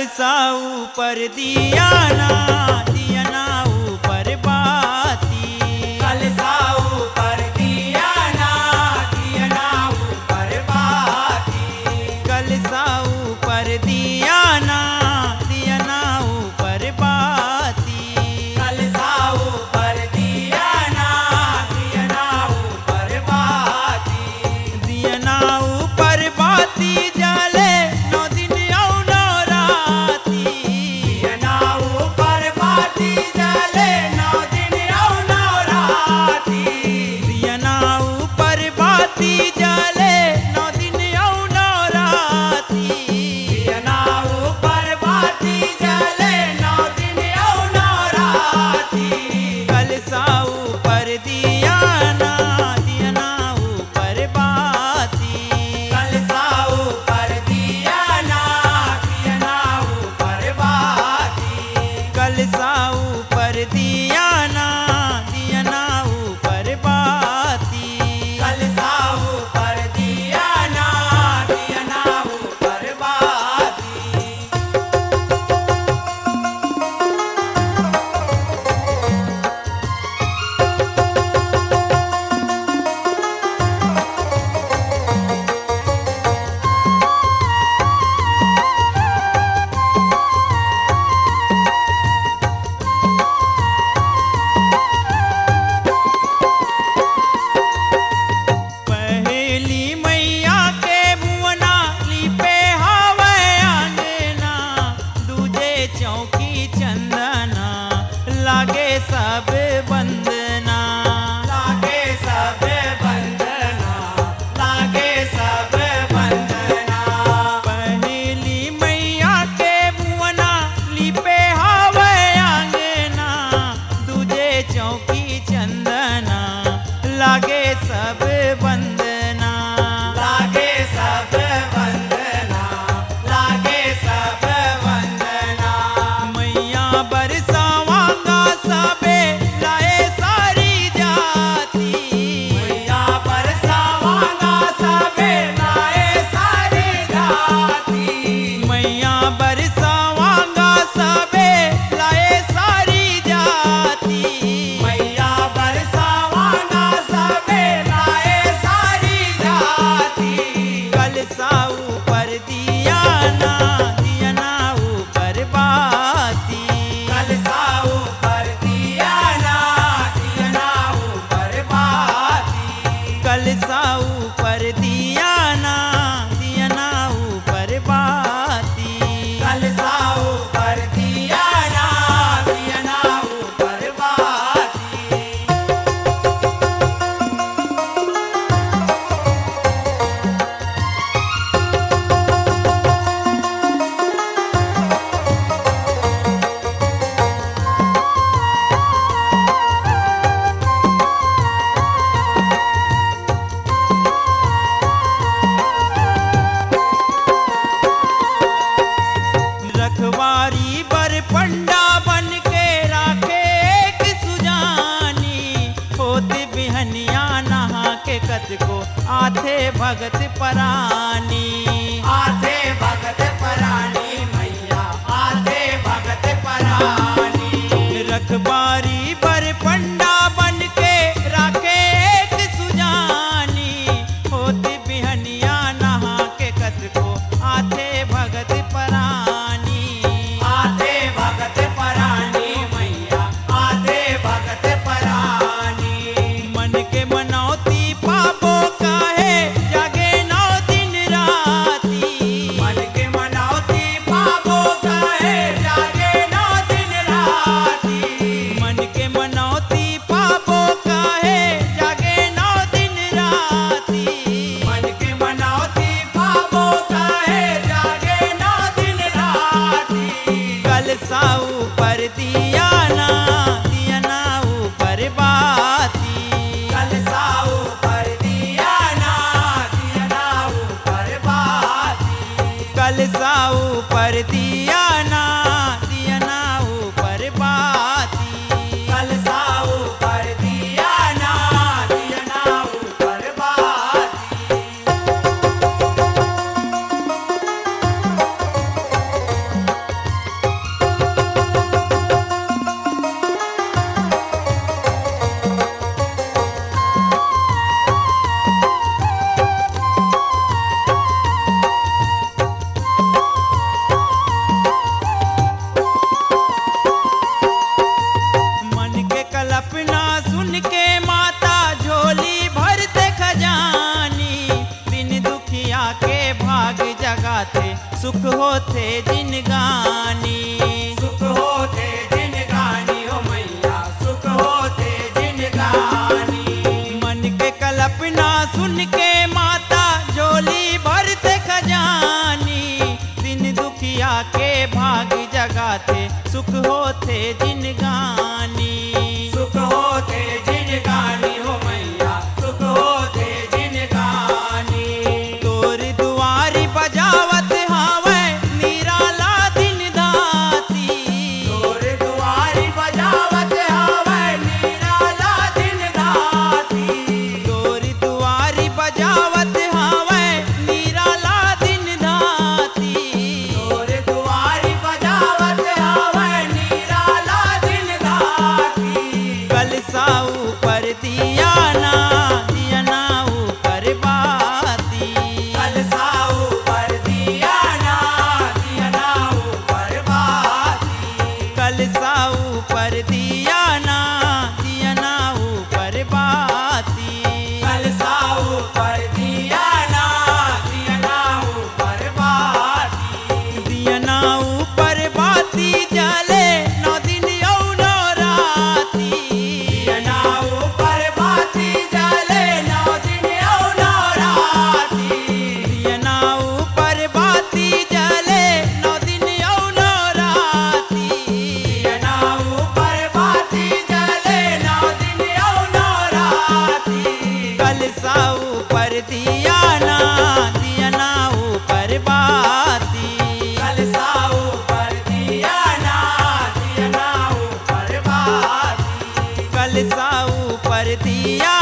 कलसा ऊपर दिया ना ऊपर बाती। कलसा ऊपर दिया ना ऊपर बाती। कलसा ऊपर दिया ना ऊपर बाती। कलसा ऊपर दिया ना ऊपर बाती। दिया ना ऊपर बाती जले 9 दिन और 9 राती। दिया ना ऊपर बाती जले 9 दिन और 9 राती। दिया ना ऊपर बाती जले 9 दिन और 9 राती। दिया ना ऊपर बाती जले 9 दिन और 9 राती। कलसा ऊपर दिया ना ऊपर बाती। कलसा ऊपर दिया ना ऊपर बाती। कलसा ऊपर दिया ना ऊपर बाती। कलसा ऊपर दिया ना ऊपर बाती। पहली मैया के बुअना लिपे हवे आंगना। दूजे चौकी चंदना लागे सब बंदना। लागे सब बंदना। लागे सब बंदना। पहली मैया के बुअना लिपे हवे आंगना। दूजे चौकी चंदना लागे सब बंदना। लागे सब बंदना। लागे सब बंदना। मैया बरसावांगा सबे लाए सारी जाती। मैया बरसावांगा सबे लाए सारी जाती। मैया बरसावांगा सबे लाए सारी जाती। मैया बरसावांगा सबे लाए सारी जाती। कलसा ऊपर दिया ना ऊपर बाती। कलसा ऊपर दिया ना ऊपर बाती। कलसा ऊपर दिया ना ऊपर बाती। कलसा ऊपर दिया ना ऊपर बाती। रखवारी बर पंडा बन के राखे एक सुजानी। होत बिहनिया नहा के कत को आथे भगत परानी। आधे भगत परानी मैया आधे भगत परानी। रखवारी बर पंडा बन के राखे एक सुजानी। होत बिहनिया नहा के कत को आथे भगत परानी। आधे भगत परानी मैया आधे भगत परानी। मन के मनौती पाबो काहे जागे 9 दिन राती। सुख होते जिनगानी। सुख होते जिनगानी हो मैया, सुख होते जिनगानी। मन के कल्पना सुन के माता झोली भरते खजानी। दिन दुखिया के भाग जगाते सुख होते जिनगानी। सुख होते जिनगानी हो मैया, सुख होते जिनगानी। तोर दुआरी बजावत हावे निराला दिन दाती। तोर दुआरी बजावत हावे निराला दिन दाती। तोर दुआरी बजावत हावे निराला दिन दाती। तोर दुआरी बजावत हावे निराला दिन दाती। कलसा ऊपर दिया ना ऊपर बाती। कलसा ऊपर दिया ना ऊपर बाती। कलसा ऊपर दिया ना ऊपर बाती। कलसा ऊपर दिया ना ऊपर बाती। दिया ना ऊपर बाती जले 9 दिन औ 9 राती। दिया ऊपर बाती जले 9 दिन औ 9 राती। दिया ना ऊपर बाती जले 9 दिन औ 9 राती। दिया ऊपर बाती जले 9 दिन औ 9 राती। कलसा ऊपर दिया ना ऊपर बाती। कलसा ऊपर दिया ना ऊपर बाती। कलसा ऊपर दिया